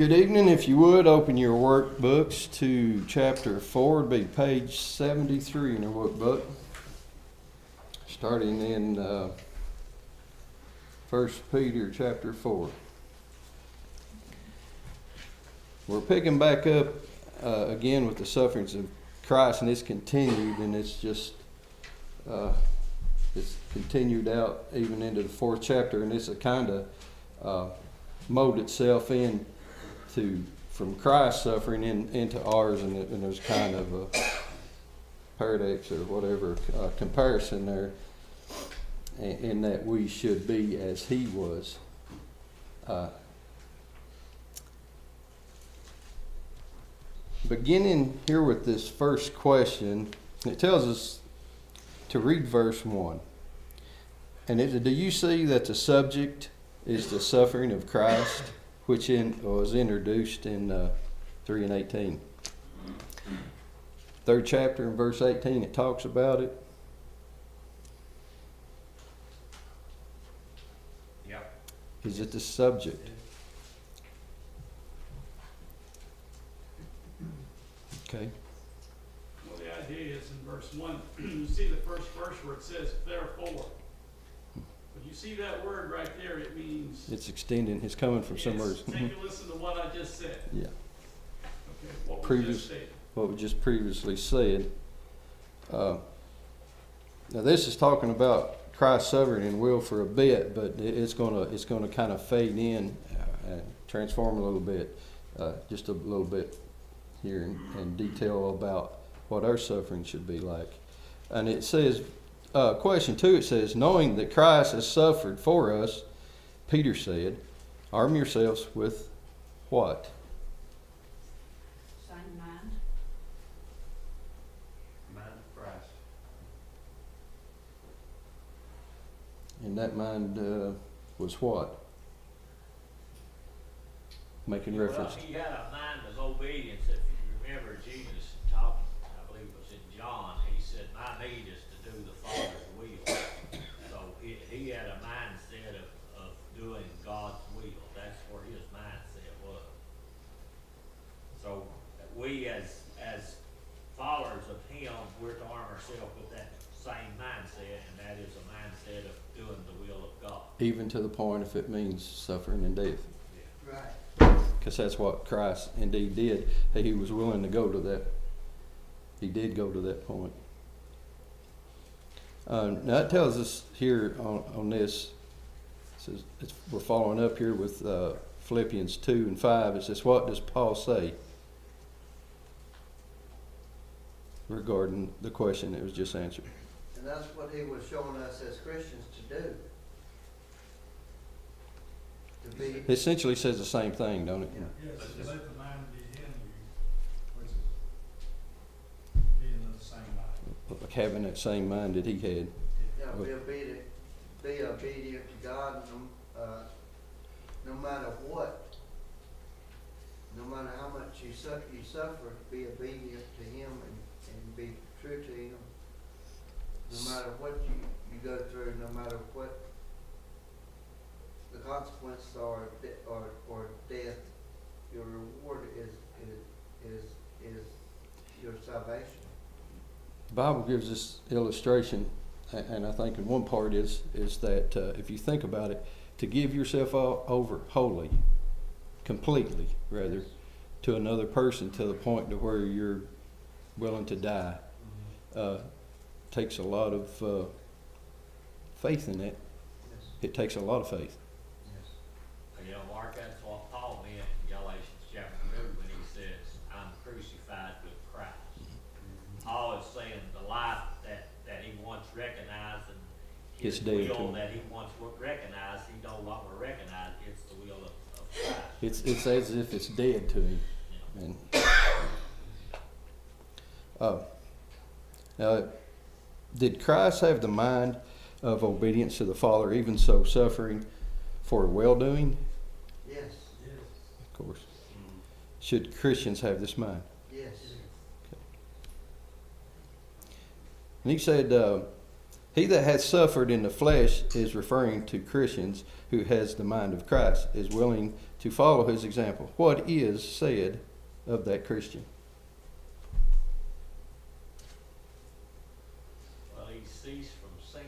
Good evening. If you would, open your workbooks to chapter 4. It'd be page 73 in your workbook. Starting in 1 Peter chapter 4. We're picking back up again with the sufferings of Christ, and it's continued, and it's just it's continued out even into the 4th chapter, and it's a kind of mold itself in from Christ's suffering into ours, and there's kind of a paradox or whatever comparison there, in that we should be as he was. Beginning here with this first question, it tells us to read verse 1. And do you see that the subject is the suffering of Christ, which was introduced in 3 and 18. 3rd chapter in verse 18, it talks about it. Yep. Is it the subject? Okay. Well, the idea is in verse 1, you see the first verse where it says, therefore. But you see that word right there, it means... It's extending, it's coming from somewhere. Take a listen to what I just said. Yeah. Okay, what we just stated. What we just previously said. Now this is talking about Christ's suffering and will for a bit, but it's gonna kind of fade in and transform a little bit, just a little bit here in detail about what our suffering should be like. And it says, question 2, it says, knowing that Christ has suffered for us, Peter said, arm yourselves with what? Same mind. Mind of Christ. And that mind was what? Making reference. Well, he had a mind of obedience. If you remember Jesus talking, I believe it was in John, he said, my need is to do the Father's will. So he had a mindset of doing God's will. That's where his mindset was. So we as followers of him, we're to arm ourselves with that same mindset, and that is a mindset of doing the will of God. Even to the point if it means suffering and death. Right. Because that's what Christ indeed did. He was willing to go to that. He did go to that point. Now it tells us here on this, it says we're following up here with Philippians 2 and 5. It says, what does Paul say regarding the question that was just answered? And that's what he was showing us as Christians to do. To be, It essentially says the same thing, don't it? you know, Yes, let the mind be in you, which is being of the same mind. Like having that same mind that he had. you know, be obedient to God, no matter what. No matter how much you suffer, be obedient to him and be true to him. No matter what you go through, no matter what the consequences are, or death, your reward is your salvation. The Bible gives us illustration, and I think in one part is that if you think about it, to give yourself over wholly, completely rather, to another person to the point to where you're willing to die, takes a lot of faith in that. Yes. It takes a lot of faith. Yes. You know, Mark, that's what Paul meant in Galatians chapter 2 when he says, I'm crucified with Christ. Paul is saying the life that he once recognized and his It's dead to will him. that he once recognized, he no longer recognized. It's the will of Christ. It's as if it's dead to him. And now, did Christ have the mind of obedience to the Father, even so suffering for well-doing? Yes. Of course. Should Christians have this mind? Yes. And he said, He that hath suffered in the flesh is referring to Christians who has the mind of Christ, is willing to follow his example. What is said of that Christian? Well, he ceased from sin.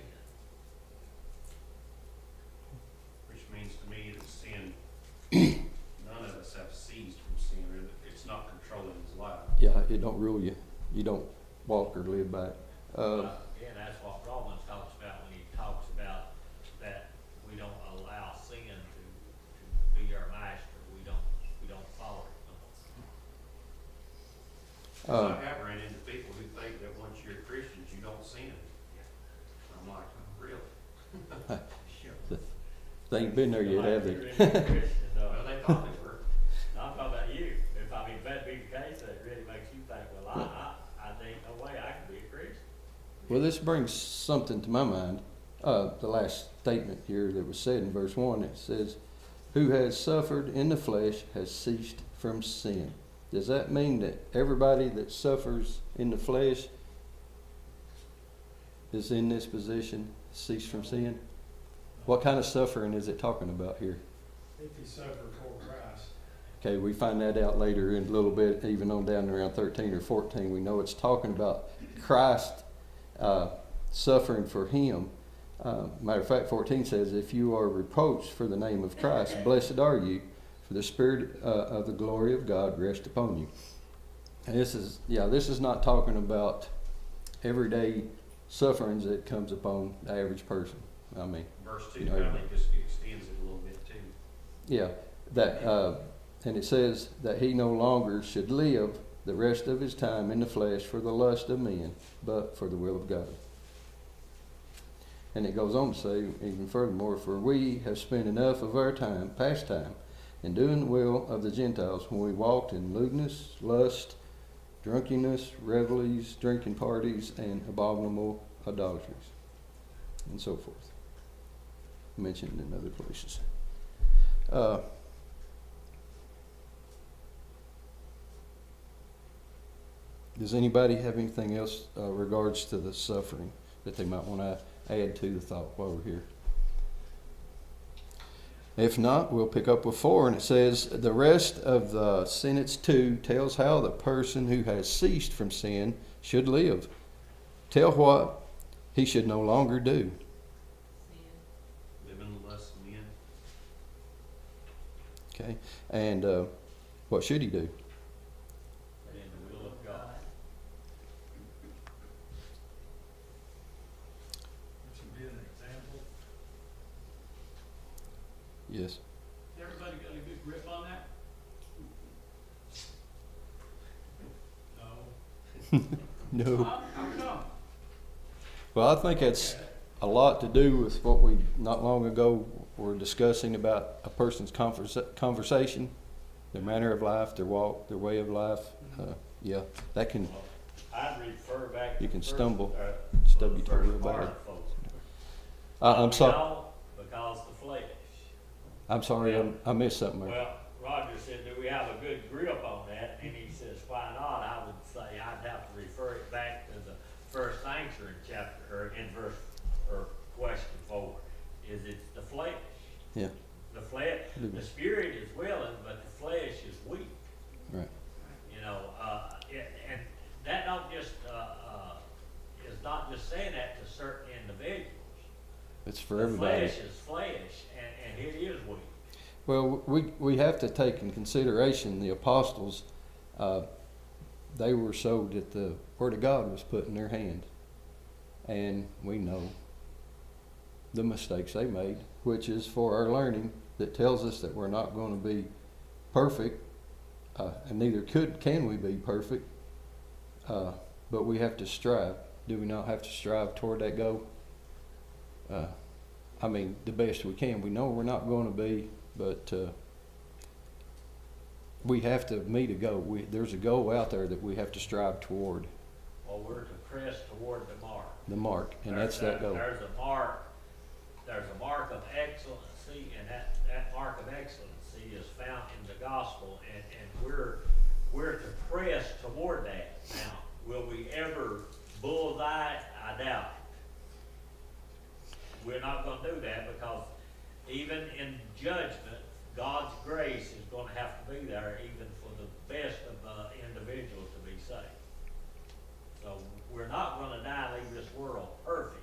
Which means to me that sin, none of us have ceased from sin, or that it's not controlling his life. Yeah, it don't rule you. You don't walk or live by it. Again, that's what Romans talks about when he talks about that we don't allow sin to be our master. We don't follow it. Uh, I have ran into people who think that once you're Christians, you don't sin. I'm like, really? they ain't been there yet, have they? Well, they thought they were. I'm talking about you. If that be the case, that really makes you think, well, I think no way I can be a Christian. Well, this brings something to my mind. The last statement here that was said in verse 1, it says, who has suffered in the flesh has ceased from sin. Does that mean that everybody that suffers in the flesh is in this position, ceased from sin? What kind of suffering is it talking about here? If he suffered for Christ. Okay, we find that out later in a little bit, even on down around 13 or 14. We know it's talking about Christ suffering for him. Matter of fact, 14 says, if you are reproached for the name of Christ, blessed are you, for the Spirit of the glory of God rest upon you. And this is not talking about everyday sufferings that comes upon the average person. I mean, Verse 2 You know, kind of just extends it a little bit too. yeah, that, and it says that he no longer should live the rest of his time in the flesh for the lust of men, but for the will of God. And it goes on to say, even furthermore, for we have spent enough of our time, past time, in doing the will of the Gentiles when we walked in lewdness, lust, drunkenness, revelries, drinking parties, and abominable idolatries, and so forth. Mentioned in other places. Does anybody have anything else regards to the suffering that they might want to add to the thought while we're here? If not, we'll pick up with 4, and it says, the rest of the sentence 2 tells how the person who has ceased from sin should live. Tell what he should no longer do. Living less than men. Okay, and what should he do? In the will of God. Which would be an example. Yes. Everybody got a good grip on that? No. No. How come? Well, I think it's a lot to do with what we not long ago were discussing about a person's conversation, their manner of life, their walk, their way of life. Yeah, that can I'd refer back to You can the first, stumble, the stub your toe first real part bad. of folks. I'm sorry. No, because the flesh. I'm sorry. I missed something there. Well, Roger said, do we have a good grip on that? And he says, why not? I would say I'd have to refer it back to the first answer in chapter, or in verse, or question 4. Is it's the flesh. Yeah. The flesh, the spirit is willing, but the flesh is weak. Right. You know, and that don't just, is not just saying that to certain individuals. It's for everybody. The flesh is flesh, and it is weak. Well, we have to take in consideration the apostles. They were so that the Word of God was put in their hand. And we know the mistakes they made, which is for our learning, that tells us that we're not going to be perfect, and neither can we be perfect, but we have to strive. Do we not have to strive toward that goal? I mean, the best we can. We know we're not going to be, but we have to meet a goal. There's a goal out there that we have to strive toward. Well, we're to press toward the mark. The mark, and that's that goal. There's a mark of excellency, and that mark of excellency is found in the gospel, and we're to press toward that. Now, will we ever bullseye? I doubt God's grace is gonna have to be there even for the best of, individuals to be saved. So we're not gonna die and leave this world perfect.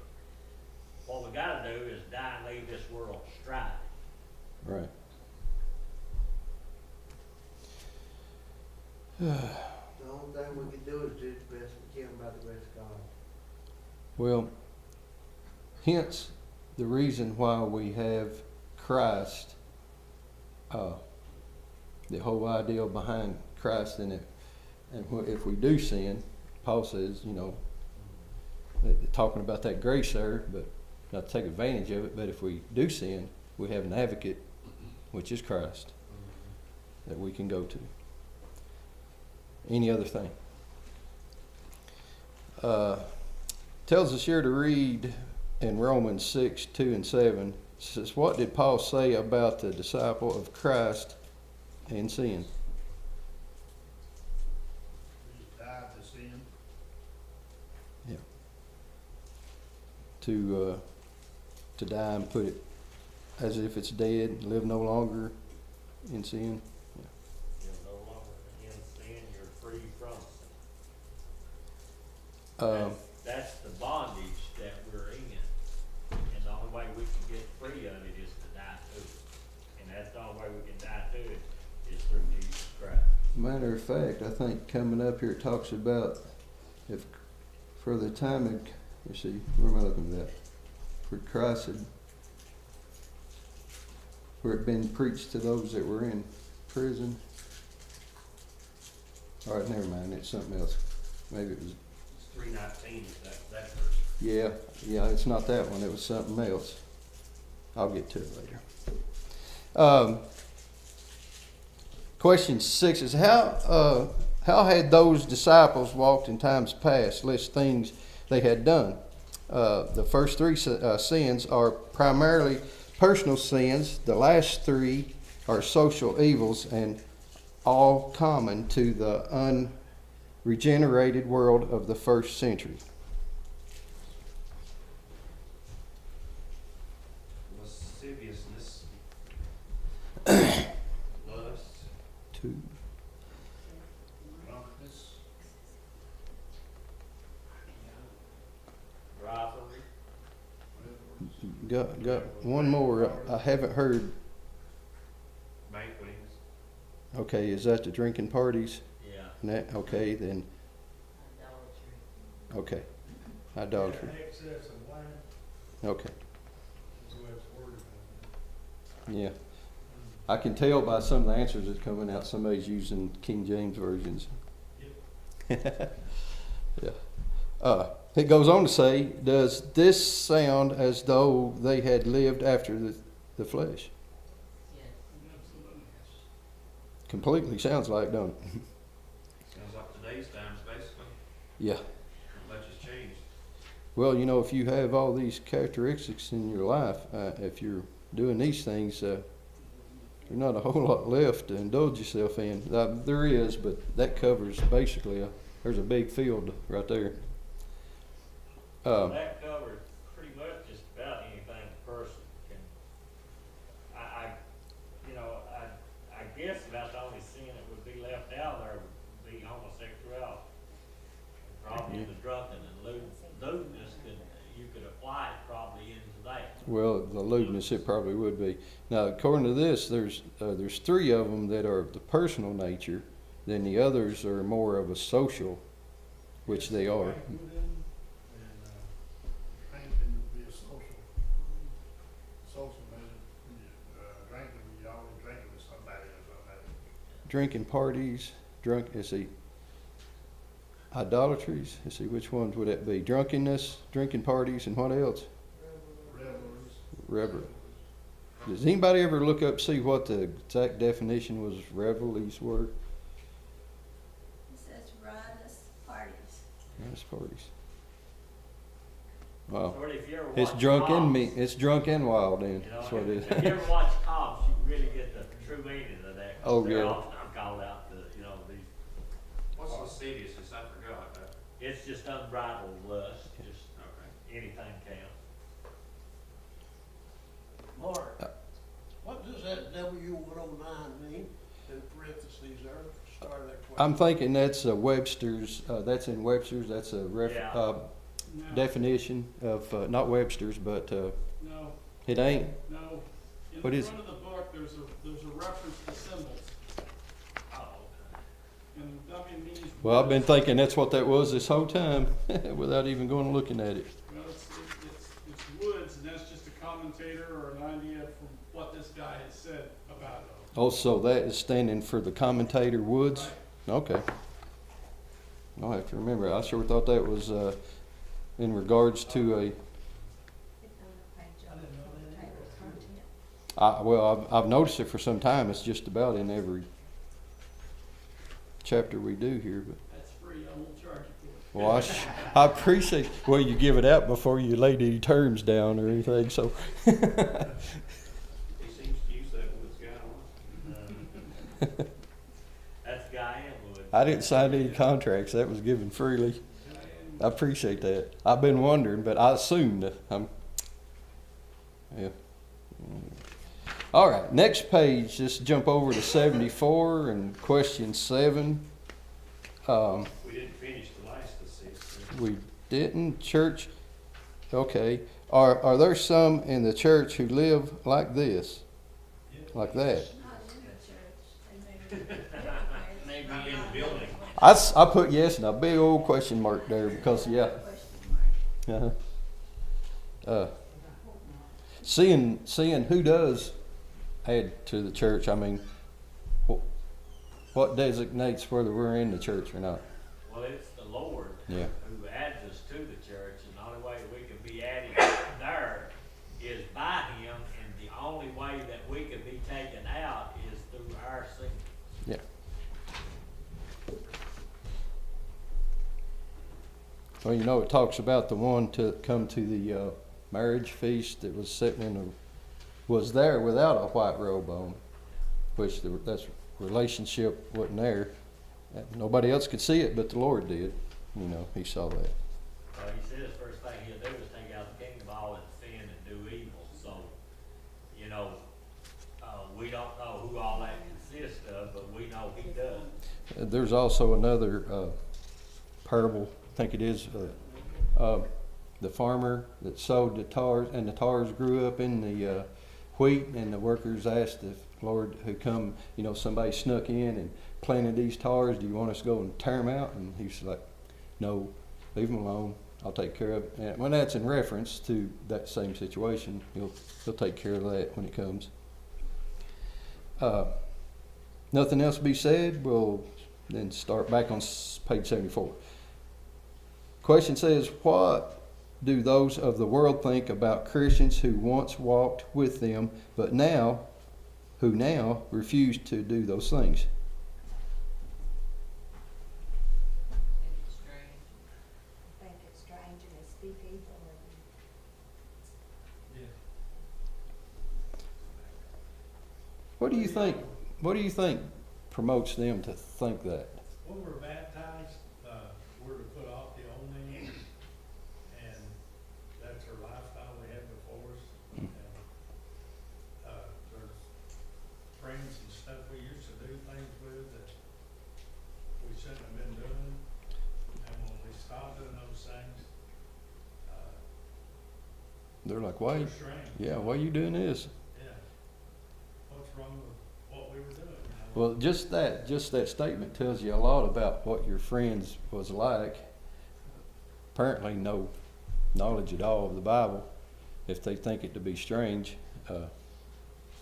What we gotta do is die and leave this world striving. Right. The only thing we can do is do the best we can by the grace of God. Well, hence the reason why we have Christ, the whole idea behind Christ in it. And if we do sin, Paul says, you know, talking about that grace there, but not to take advantage of it, but if we do sin, we have an advocate, which is Christ, that we can go to. Any other thing? Tells us here to read in Romans 6:2-7. It says, what did Paul say about the disciple of Christ and sin? We died to sin. To die and put it as if it's dead, live no longer in sin. You're no longer in sin, you're free from sin. Um, That's the bondage that we're in. And the only way we can get free of it is to die to it. And that's the only way we can die to it is through Jesus Christ. Matter of fact, I think coming up here it talks about if for the time of, let's see, where am I looking at that? For Christ had, where it had been preached to those that were in prison. All right, never mind, it's something else. Maybe it was, It's 3:19, is that verse. yeah, it's not that one, it was something else. I'll get to it later. Question 6 is how had those disciples walked in times past? List things they had done. The first 3 sins are primarily personal sins. The last 3 are social evils, and all common to the unregenerated world of the first century. Lasciviousness. Lust. 2. Drunkenness. Rivalry. Got one more I haven't heard. Banquetings. Okay, is that the drinking parties? Yeah. And that, okay, then, okay. Idolatry. Excess of wine. Okay, That's the way it's worded. I yeah. think. I can tell by some of the answers that's coming out, somebody's using King James versions. Yeah. It goes on to say, does this sound as though they had lived after the flesh? Absolutely. Completely sounds like, don't it? Sounds like today's times, basically. Yeah. Not much has changed. Well, you know, if you have all these characteristics in your life, if you're doing these things, there's not a whole lot left to indulge yourself in. There is, but that covers basically, there's a big field right there. That covers pretty much just about anything a person can. I guess about the only sin that would be left out there would be homosexuality. Probably the drunkenness and lewdness you could apply it probably into that. Well, the lewdness, it probably would be. Now, according to this, there's 3 of them that are of the personal nature. Then the others are more of a social, which they are. Banqueting and drinking would be a social measure. Drinking, you always drinking with somebody or something. Drinking parties, let's see, idolatries. Let's see, which ones would that be? Drunkenness, drinking parties, and what else? Revelries. Revel. Does anybody ever look up, see what the exact definition was revelries were? It says riotous parties. Nice parties. Wow. Or if you ever It's watch drunk and Cops, me. It's drunk and wild, then. You know, That's what it if you is. ever watch Cops, you really get the true meaning of that. Oh, They're yeah. often called out to, these, What's lasciviousness? I forgot. it's just unbridled lust, just Okay. anything counts. Mark, what does does that W-109 mean, in parentheses there, start of that question? I'm thinking that's Webster's, that's in Webster's, that's a Yeah. No, definition of, not Webster's, but, no, it ain't. no. In What the is front of the book, there's a reference to symbols. Oh, And W means. Well, I've been thinking that's what that was this whole time, without even going and looking at it. Well, it's woods, and that's just a commentator or an idea from what this guy has said about it. Also, that is standing for the commentator Woods? Right. Okay. I'll have to remember. I sure thought that was, in regards to a, It's on the page of the table of content. well, I've noticed it for some time. It's just about in every chapter we do here, but. That's free, I won't charge you for it. Well, I appreciate, well, you give it out before you lay any terms down or anything, so. He seems to use that Woods guy a lot. that's Guy Wood. I didn't sign any contracts, that was given freely. I appreciate that. I've been wondering, but I assumed that yeah. All right, next page, just jump over to 74 and question 7. We didn't finish the last of 6. We didn't, church, okay. Are there some in the church who live like this? Like that? Not in the church, they maybe. Maybe in the building. I put yes and a big old question mark there because, yeah. Question mark. Seeing who does add to the church, I mean, what designates whether we're in the church or not? Well, it's the Lord Yeah. who adds us to the church, and the only way we can be added there is by Him, and the only way that we can be taken out is through our sin. Yeah. Well, you know, it talks about the one to come to the marriage feast that was sitting was there without a white robe on, which that's relationship wasn't there. Nobody else could see it, but the Lord did. You know, He saw that. He says first thing He'll do is take out the kingdom of all and sin and do evil. So, you know, we don't know who all that consists of, but we know He does. There's also another parable, I think it is, the farmer that sowed the tares, and the tares grew up in the wheat, and the workers asked the Lord who come, you know, somebody snuck in and planted these tares, do you want us to go and tear them out? And he's like, no, leave them alone, I'll take care of it. And when that's in reference to that same situation, he'll take care of that when it comes. Nothing else to be said, we'll then start back on page 74. Question says, what do those of the world think about Christians who once walked with them, but who now refuse to do those things? I think it's strange and they speak evil and What do you think? What do you think promotes them to think that? When we're baptized, we're to put off the old man, and that's our lifestyle we had before us. And, there's friends and stuff we used to do things with that we shouldn't have been doing, and when we stop doing those things, They're like, why? we're strange. Yeah, why are you doing this? Yeah. What's wrong with what we were doing? Well, just that statement tells you a lot about what your friends was like. Apparently, no knowledge at all of the Bible. If they think it to be strange,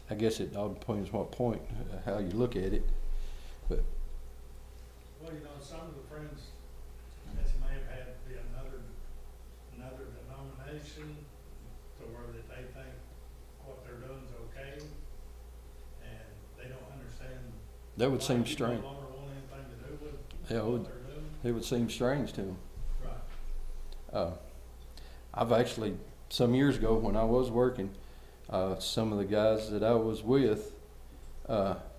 I guess it all depends what point, how you look at it. But Well, you know, some of the friends that you may have had be another denomination to where that they think what they're doing is okay, and they don't understand. that would why seem you strange. no longer want anything to do with Yeah, it what would, they're doing. it would seem strange to them. Right. I've actually, some years ago when I was working, some of the guys that I was with,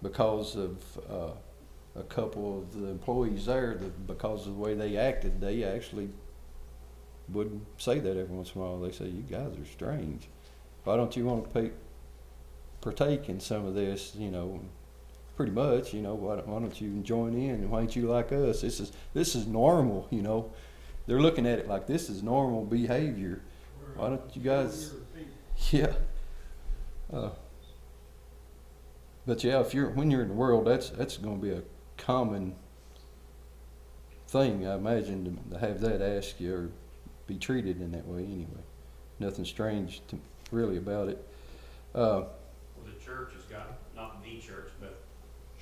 because of a couple of the employees there, because of the way they acted, they actually would say that every once in a while. They say, you guys are strange. Why don't you want to partake in some of this, you know, pretty much, you know, why don't you join in, and why ain't you like us? This is normal, you know. They're looking at it like this is normal behavior. We're Why don't you guys- peculiar people. Yeah. But yeah, when you're in the world, that's going to be a common thing, I imagine, to have that asked you or be treated in that way anyway. Nothing strange really about it. Well, the church has got, not the church, but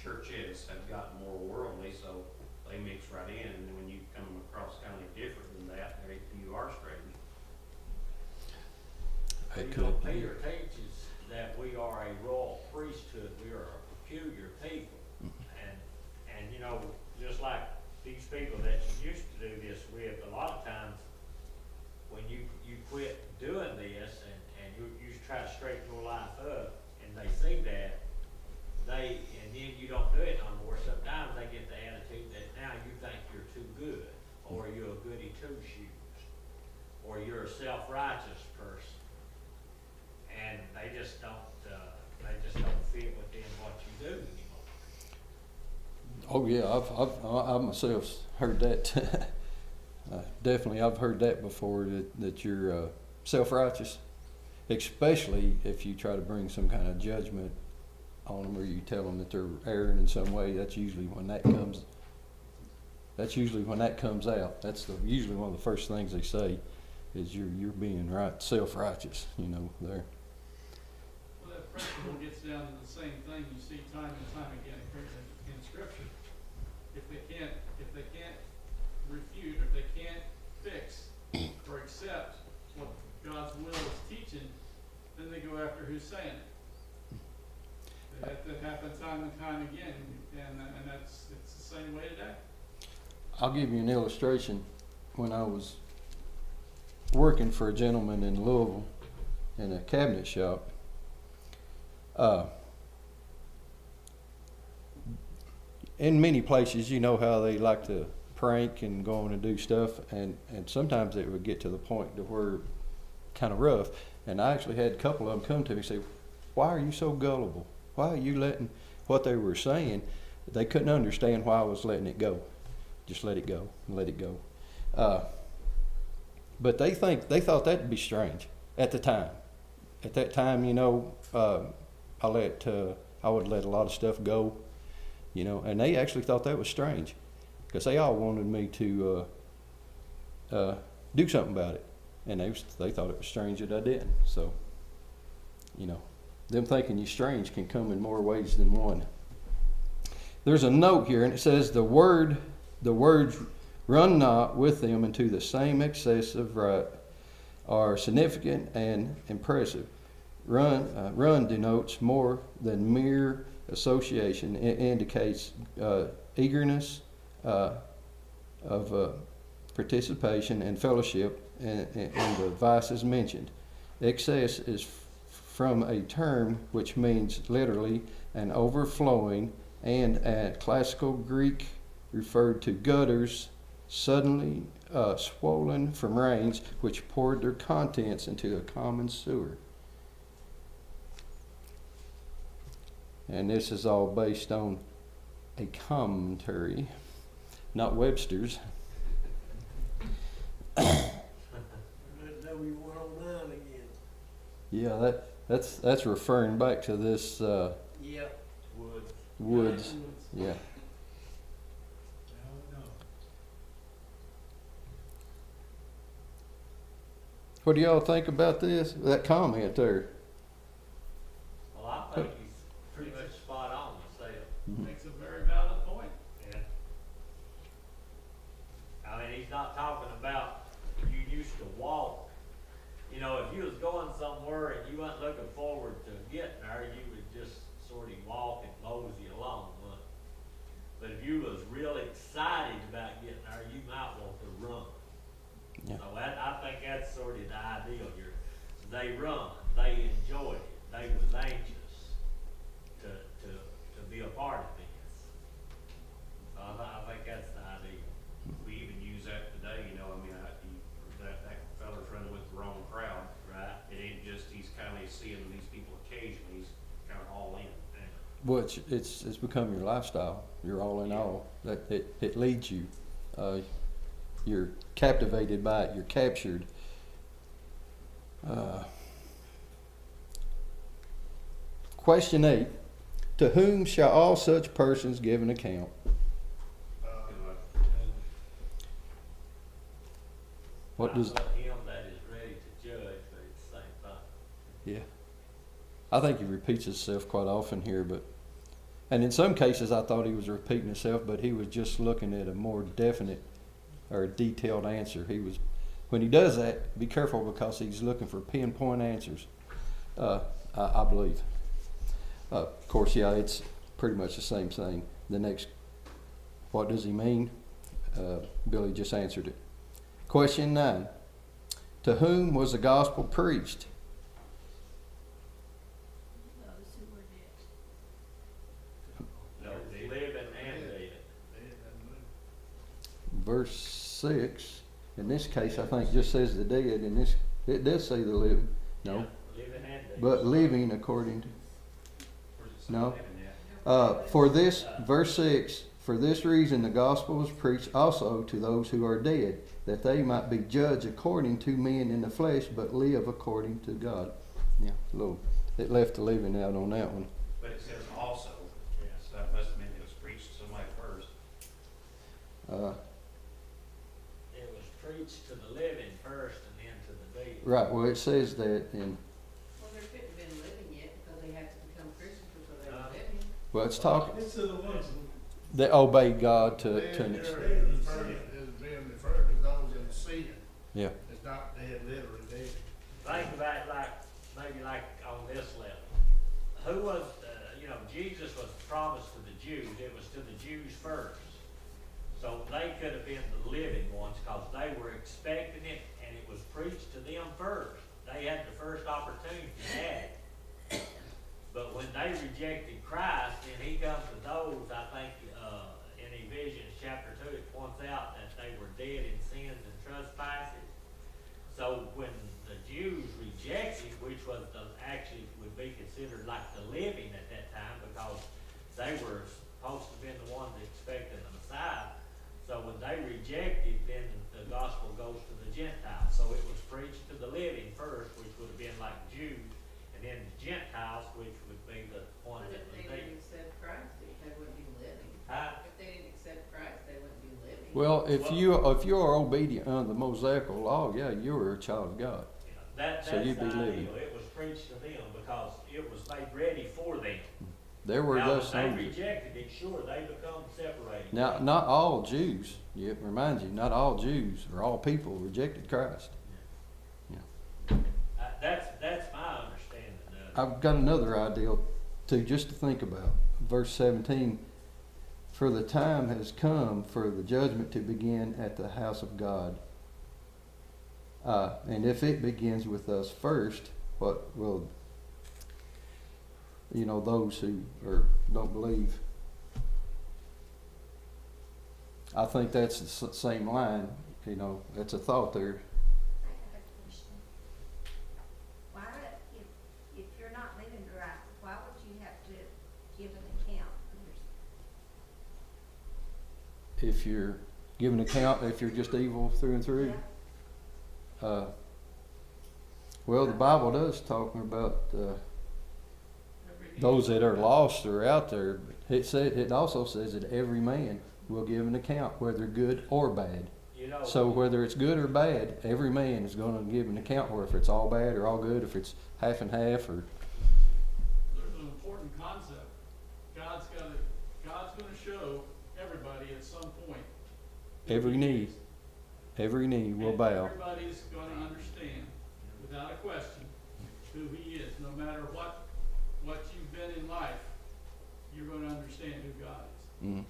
churches have gotten more worldly, so they mix right in, and when you come across kind of different than that, you are strange. It You know, could be. Peter teaches that we are a royal priesthood, we are a peculiar people. And you know, just like these people that you used to do this with, a lot of times, when you quit doing this and you try to straighten your life up, and they see that, and then you don't do it no more, sometimes they get the attitude that now you think you're too good, or you're a goody two-shoes, or you're a self-righteous person. And they just don't fit within what you do anymore. Oh yeah, I've myself heard that. Definitely, I've heard that before. That you're self-righteous, especially if you try to bring some kind of judgment on them, or you tell them that they're erring in some way. That's usually when that comes. That's usually when that comes out. That's usually one of the first things they say, is you're being self-righteous. You know, there. Well, that principle gets down to the same thing you see time and time again in Scripture. If they can't refute, or if they can't fix or accept what God's will is teaching, then they go after who's saying it. That happens time and time again, and it's the same way today. I'll give you an illustration. When I was working for a gentleman in Louisville in a cabinet shop, in many places, you know how they like to prank and go on and do stuff, and sometimes it would get to the point to where kind of rough. And I actually had a couple of them come to me and say, "Why are you so gullible? Why are you letting what they were saying?" They couldn't understand why I was letting it go. Just let it go and let it go. But they thought that'd be strange at the time. At that time, you know, I would let a lot of stuff go, you know, and they actually thought that was strange, because they all wanted me to do something about it, and they thought it was strange that I didn't. So, you know, them thinking you strange can come in more ways than one. There's a note here, and it says the words "run not with them into the same excess of right" are significant and impressive. Run denotes more than mere association. It indicates eagerness of participation and fellowship in the vices mentioned. Excess is from a term which means literally an overflowing, and at classical Greek referred to gutters suddenly swollen from rains which poured their contents into a common sewer. And this is all based on a commentary, not Webster's. That W109 again. Yeah, that's referring back to this Yep. Woods. Yeah. No. What do y'all think about this? That comment there. Well, I think he's pretty much spot on myself. Makes a very valid point. Yeah. I mean, he's not talking about you used to walk. You know, if you was going somewhere and you wasn't looking forward to getting there, you would just sort of walk and mosey along. But if you was really excited about getting there, you might want to run. Yeah. So I think that's sort of the ideal here. They run, they enjoyed it, they was anxious to be a part of this. So I think that's the ideal. We even use that today, you know, I mean, that fella's running with the wrong crowd. Right. It ain't just, he's kind of seeing these people occasionally, he's kind Well, it's become your lifestyle. You're all in all. That it leads you. You're captivated by it. You're captured. Question 8. To whom shall all such persons give an account? What does? Not but him that is ready to judge, but it's the same thing. Yeah. I think he repeats himself quite often here, and in some cases I thought he was repeating himself, but he was just looking at a more definite or detailed answer. When he does that, be careful because he's looking for pinpoint answers. I believe. Of course, yeah, it's pretty much the same thing. The next, what does he mean? Billy just answered it. Question 9. To whom was the gospel preached? Those who were dead. No, living and dead. Verse 6. In this case, I think just says the dead. In this, it does say the living. No, Yeah, living and dead. but living according to. Where's it say No. living at? For this, verse 6, for this reason the gospel was preached also to those who are dead, that they might be judged according to men in the flesh, but live according to God. Yeah, little, it left the living out on that one. But it says also, Yeah. so that must mean it was preached to somebody first. It was preached to the living first and then to the dead. Right, well, it says that in, Well, there couldn't have been living yet because they had to become Christians before they were Uh, living. well, it's talking, It's to the ones they obey God to Dead an there extent. is referred, is being referred to those in sin. Yeah. It's not dead, literally dead. Think about it like, maybe like on this level. Who was, Jesus was promised to the Jews, it was to the Jews first. So they could have been the living ones because they were expecting it and it was preached to them first. They had the first opportunity to have it. But when they rejected Christ, then he comes to those, I think, in Ephesians chapter 2, it points out that they were dead in sins and trespasses. So when the Jews rejected, which was actually would be considered like the living at that time, because they were supposed to have been the ones expecting the Messiah. So when they rejected, then the gospel goes to the Gentiles. So it was preached to the living first, which would have been like Jews, and then the Gentiles, which would be the one But that if was they dead. didn't accept Christ, they wouldn't be living. Huh? If they didn't accept Christ, they wouldn't be living. Well, if you are obedient under the Mosaical law, yeah, you are a child of God. You know, that's So you'd the be living. ideal. It was preached to them because it was made ready for them. There were Now, those when they soldiers. rejected it, sure, they become separated. Now, not all Jews, remind you, not all Jews or all people rejected Christ. That's my understanding of it. I've got another idea too, just to think about. Verse 17, for the time has come for the judgment to begin at the house of God. And if it begins with us first, what will, those who don't believe? I think that's the same line, that's a thought there. I have a question. Why, if you're not living right, why would you have to give an account? If you're giving account, if you're just evil through and through. Yeah. Well, the Bible does talk about Every those that are lost are out there. It also says that every man will give an account, whether good or bad. You know, So whether it's good or bad, every man is going to give an account, or if it's all bad or all good, if it's half and half, or There's an important concept. God's gonna show everybody at some point. who every he knee, is. every knee will And bow. everybody's gonna understand, without a question, who he is. No matter what you've been in life, you're gonna understand who God is. Mm.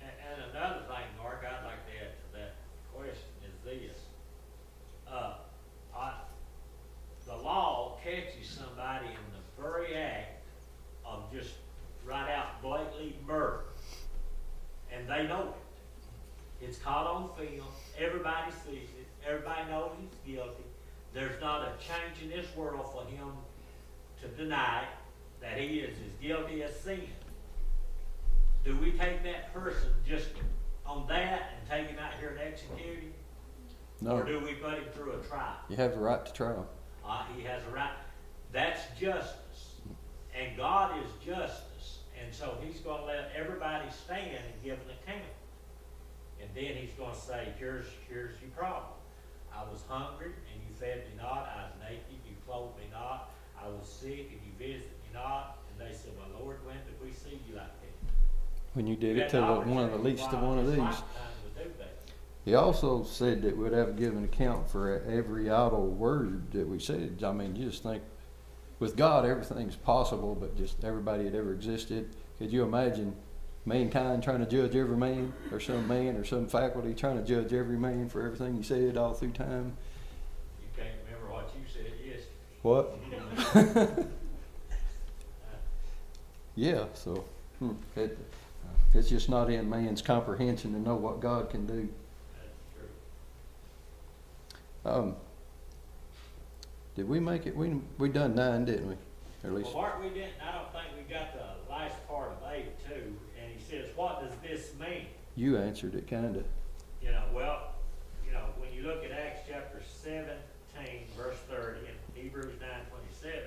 and another thing, Mark, I'd like to add to that question is this. The law catches somebody in the very act of just right out blatantly murder. And they know it. It's caught on film, everybody sees it, everybody knows he's guilty. There's not a change in this world for him to deny that he is as guilty as sin. do we take that person just on that and take him out here and execute him? Or No, do we put him through a trial? you have the right to trial. He has a right. That's justice. And God is justice. And so he's gonna let everybody stand and give an account. And then he's gonna say, here's your problem. I was hungry and you fed me not. I was naked, you clothed me not. I was sick and you visited me not. And they said, well, Lord, when did we see you like that? When you did You it had to the one of the opportunity least of while one of his these. lifetime to do that. He also said that we'd have to give an account for every idle word that we said. I mean, you just think, with God, everything's possible, but just everybody that ever existed. Could you imagine mankind trying to judge every man or some faculty trying to judge every man for everything he said all through time? You can't remember what you said, yes. What? Yeah, so it's just not in man's comprehension to know what God can do. That's true. Did we make it? We done 9, didn't we? Or at least Well, Mark, we didn't, I don't think we got the last part of 8 too, and he says, what does this mean? you answered it, kinda. You know, well, when you look at Acts chapter 17, verse 30, and Hebrews 9:27,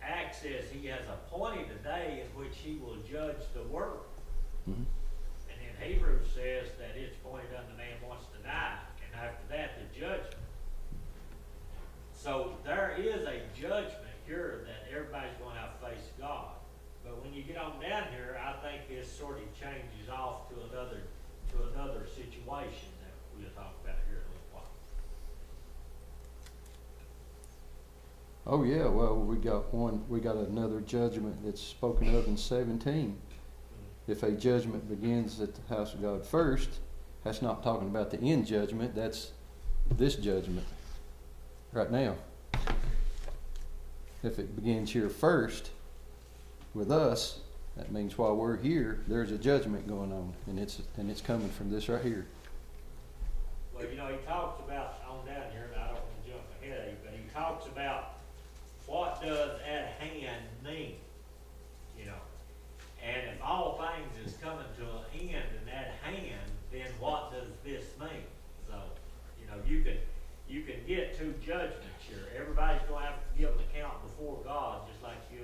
Acts says he has appointed a day in which he will judge the world. Mhm. And then Hebrews says that it's appointed unto man once to die, and after that, the judgment. So there is a judgment here that everybody's going to have to face God. But when you get on down here, I think this sort of changes off to another situation that we'll talk about here in a little while. Oh yeah, well we got another judgment that's spoken of in 17. If a judgment begins at the house of God first, that's not talking about the end judgment, that's this judgment right now. If it begins here first with us, that means while we're here, there's a judgment going on, and it's coming from this right here. Well, he talks about on down here, and I don't want to jump ahead of you, but he talks about what does at hand mean, and if all things is coming to an end and at hand, then what does this mean? So, you can get 2 judgments here. Everybody's going to have to give an account before God, just like you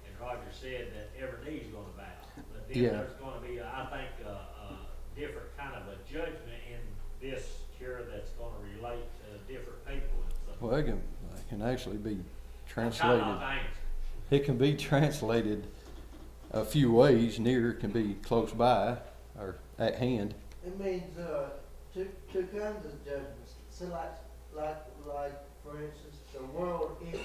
and Roger said, that every knee's going to bow. But then Yeah. there's going to be, I think, a different kind of a judgment in this here that's going to relate to different people. And so, Well, it can actually be kind translated. of things. It can be translated a few ways. Near can be close by or at hand. It means, two kinds of judgments. So like, for instance, the world ending,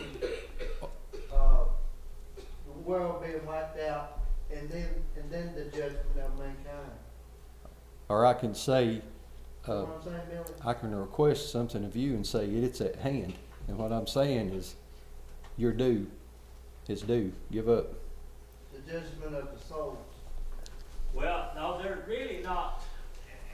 the world being wiped out, and then the judgment of mankind. Or I can say, You know what I'm saying, Billy? I can request something of you and say it's at hand. And what I'm saying is, you're due. It's due. Give up. The judgment of the souls. Well, no, they're really not,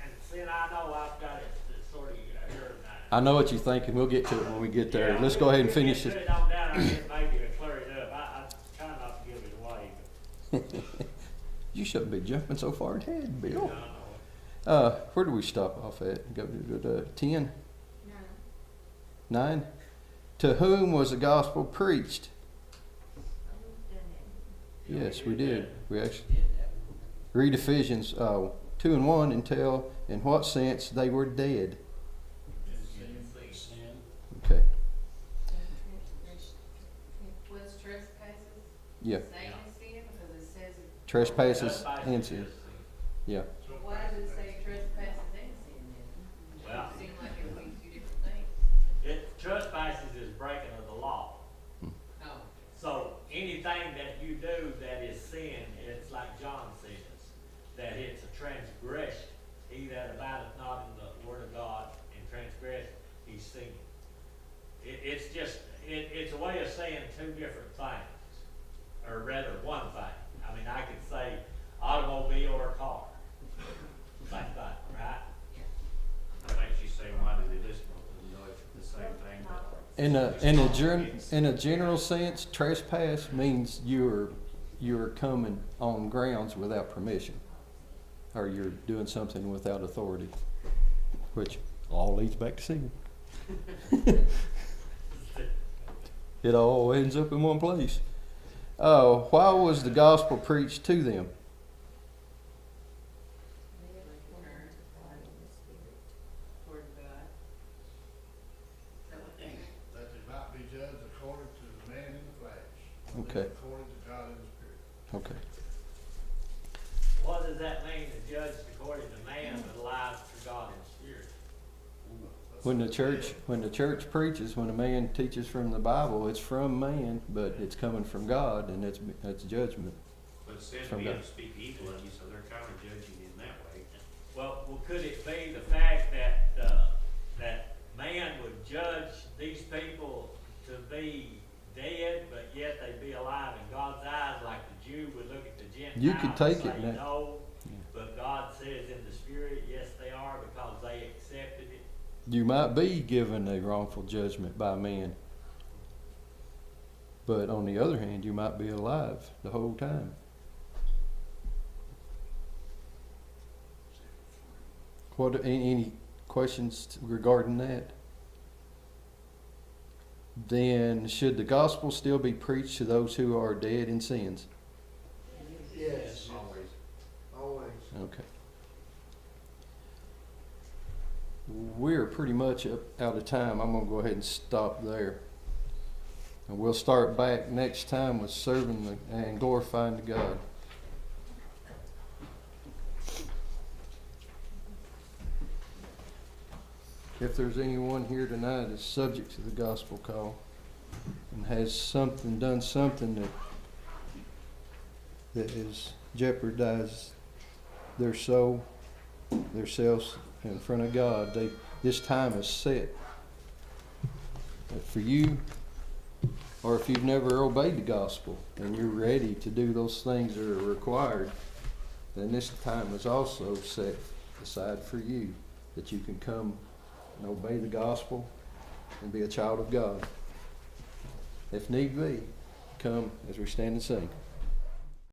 and seeing I know I've got it sort of here tonight. I know what you're thinking. We'll get to it when we get there. Yeah, Let's go ahead and we'll finish get it. to it on down, I get maybe to clear it up. I try not to give it away, You shouldn't be jumping so far ahead, but, Bill. I know. Where do we stop off at? Go to 10, No, 9? To whom was the gospel preached? we've done it. Yes, we did. We actually read Ephesians 2 and 1 and tell in what sense they were dead. Okay. Was trespasses Yeah. same as sin? Because it says, Trespasses and sin. Yeah. why does it say trespasses and sin then? Well- It seemed like it would be 2 different things. Trespasses is breaking of the law. Oh, So anything that you do that is sin, it's like John says, that it's a transgression. He that abideth not in the word of God and transgress, he's sinning. It's just, it's a way of saying 2 different things, or rather one thing. I mean, I could say automobile or car. Same thing, right? It makes you say, why did they listen to know it's the same thing? In a general sense, trespass means you you're coming on grounds without permission, or you're doing something without authority, which all leads back to sin. It all ends up in one place. Why was the gospel preached to them? Toward God. Is that what they? That they might be judged according to the man in the flesh. Okay. According to God in the spirit. Okay. What does that mean, to judge according to man, but alive to God in spirit? When the church preaches, when a man teaches from the Bible, it's from man, but it's coming from God, and that's judgment. But it said From men God. speak evil of you, so they're kind of judging you in that way. Well, could it be the fact that, that man would judge these people to be dead, but yet they'd be alive in God's eyes, like the Jew would look at the Gentiles You could take and it say now. no, Yeah. but God says in the spirit, yes, they are, because they accepted it. You might be given a wrongful judgment by man, but on the other hand, you might be alive the whole time. Any questions regarding that? Then should the gospel still be preached to those who are dead in sins? Yes, Always. always. Okay. We're pretty much out of time. I'm going to go ahead and stop there. And we'll start back next time with serving and glorifying the God. If there's anyone here tonight that's subject to the gospel call and has done something that has jeopardized their soul, their selves in front of God, this time is set. But for you, or if you've never obeyed the gospel and you're ready to do those things that are required, then this time is also set aside for you, that you can come and obey the gospel and be a child of God. If need be, come as we stand and sing.